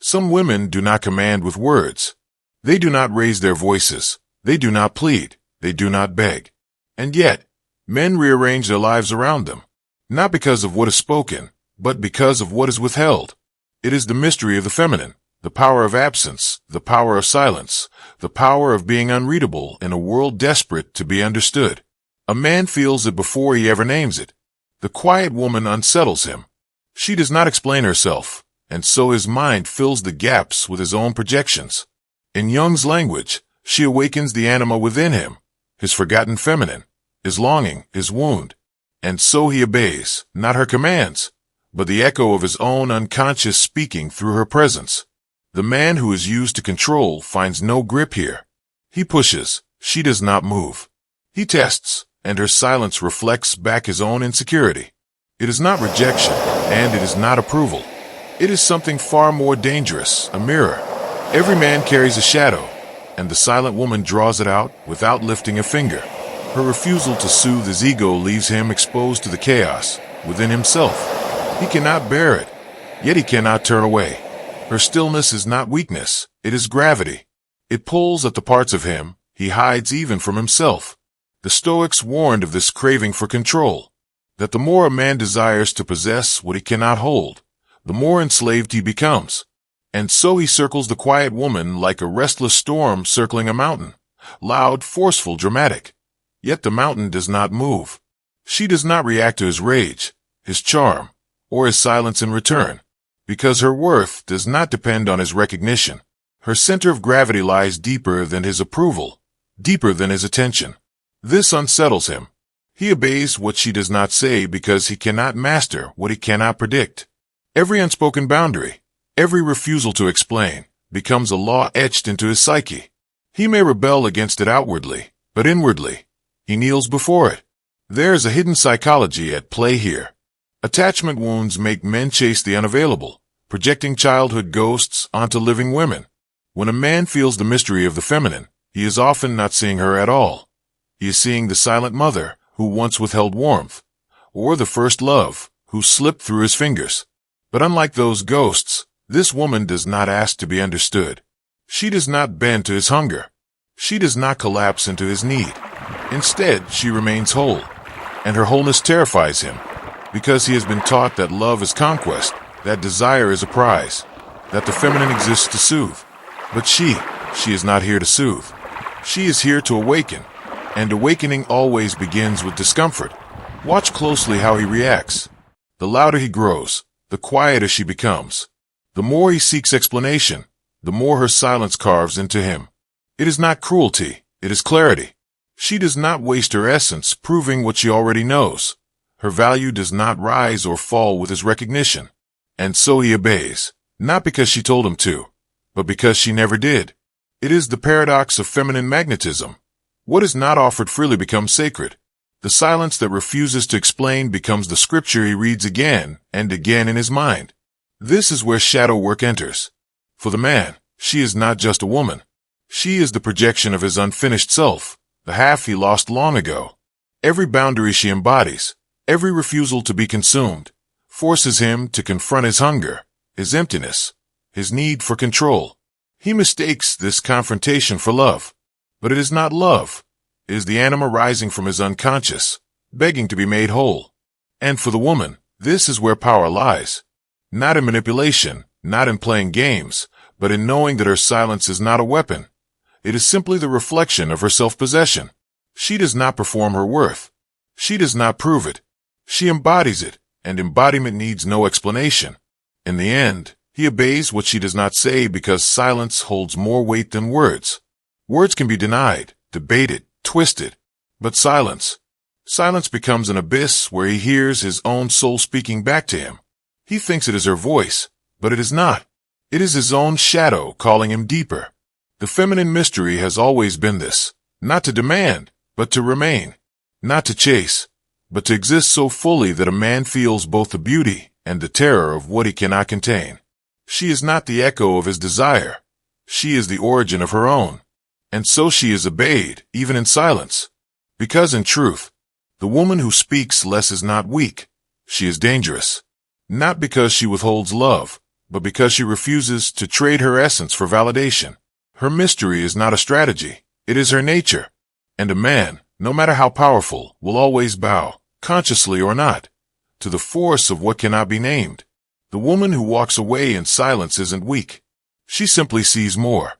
Some women do not command with words. They do not raise their voices. They do not plead. They do not beg. And yet, men rearrange their lives around them, not because of what is spoken, but because of what is withheld. It is the mystery of the feminine, the power of absence, the power of silence, the power of being unreadable in a world desperate to be understood. A man feels it before he ever names it. The quiet woman unsettles him. She does not explain herself, and so his mind fills the gaps with his own projections. In Jung's language, she awakens the anima within him, his forgotten feminine, his longing, his wound. And so he obeys, not her commands, but the echo of his own unconscious speaking through her presence. The man who is used to control finds no grip here. He pushes, she does not move. He tests, and her silence reflects back his own insecurity. It is not rejection, and it is not approval. It is something far more dangerous, a mirror. Every man carries a shadow, and the silent woman draws it out without lifting a finger. Her refusal to soothe his ego leaves him exposed to the chaos within himself. He cannot bear it, yet he cannot turn away. Her stillness is not weakness, it is gravity. It pulls at the parts of him he hides even from himself. The Stoics warned of this craving for control, that the more a man desires to possess what he cannot hold, the more enslaved he becomes. And so he circles the quiet woman like a restless storm circling a mountain, loud, forceful, dramatic. Yet the mountain does not move. She does not react to his rage, his charm, or his silence in return, because her worth does not depend on his recognition. Her center of gravity lies deeper than his approval, deeper than his attention. This unsettles him. He obeys what she does not say because he cannot master what he cannot predict. Every unspoken boundary, every refusal to explain, becomes a law etched into his psyche. He may rebel against it outwardly, but inwardly, he kneels before it. There is a hidden psychology at play here. Attachment wounds make men chase the unavailable, projecting childhood ghosts onto living women. When a man feels the mystery of the feminine, he is often not seeing her at all. He is seeing the silent mother who once withheld warmth, or the first love who slipped through his fingers. But unlike those ghosts, this woman does not ask to be understood. She does not bend to his hunger. She does not collapse into his need. Instead, she remains whole, and her wholeness terrifies him, because he has been taught that love is conquest, that desire is a prize, that the feminine exists to soothe. But she is not here to soothe. She is here to awaken, and awakening always begins with discomfort. Watch closely how he reacts. The louder he grows, the quieter she becomes. The more he seeks explanation, the more her silence carves into him. It is not cruelty, it is clarity. She does not waste her essence proving what she already knows. Her value does not rise or fall with his recognition. And so he obeys, not because she told him to, but because she never did. It is the paradox of feminine magnetism. What is not offered freely becomes sacred. The silence that refuses to explain becomes the scripture he reads again and again in his mind. This is where shadow work enters. For the man, she is not just a woman. She is the projection of his unfinished self, the half he lost long ago. Every boundary she embodies, every refusal to be consumed, forces him to confront his hunger, his emptiness, his need for control. He mistakes this confrontation for love. But it is not love. It is the anima rising from his unconscious, begging to be made whole. And for the woman, this is where power lies. Not in manipulation, not in playing games, but in knowing that her silence is not a weapon. It is simply the reflection of her self-possession. She does not perform her worth. She does not prove it. She embodies it, and embodiment needs no explanation. In the end, he obeys what she does not say because silence holds more weight than words. Words can be denied, debated, twisted, but silence becomes an abyss where he hears his own soul speaking back to him. He thinks it is her voice, but it is not. It is his own shadow calling him deeper. The feminine mystery has always been this, not to demand, but to remain, not to chase, but to exist so fully that a man feels both the beauty and the terror of what he cannot contain. She is not the echo of his desire. She is the origin of her own. And so she is obeyed, even in silence. Because in truth, the woman who speaks less is not weak. She is dangerous. Not because she withholds love, but because she refuses to trade her essence for validation. Her mystery is not a strategy, it is her nature. And a man, no matter how powerful, will always bow, consciously or not, to the force of what cannot be named. The woman who walks away in silence isn't weak. She simply sees more.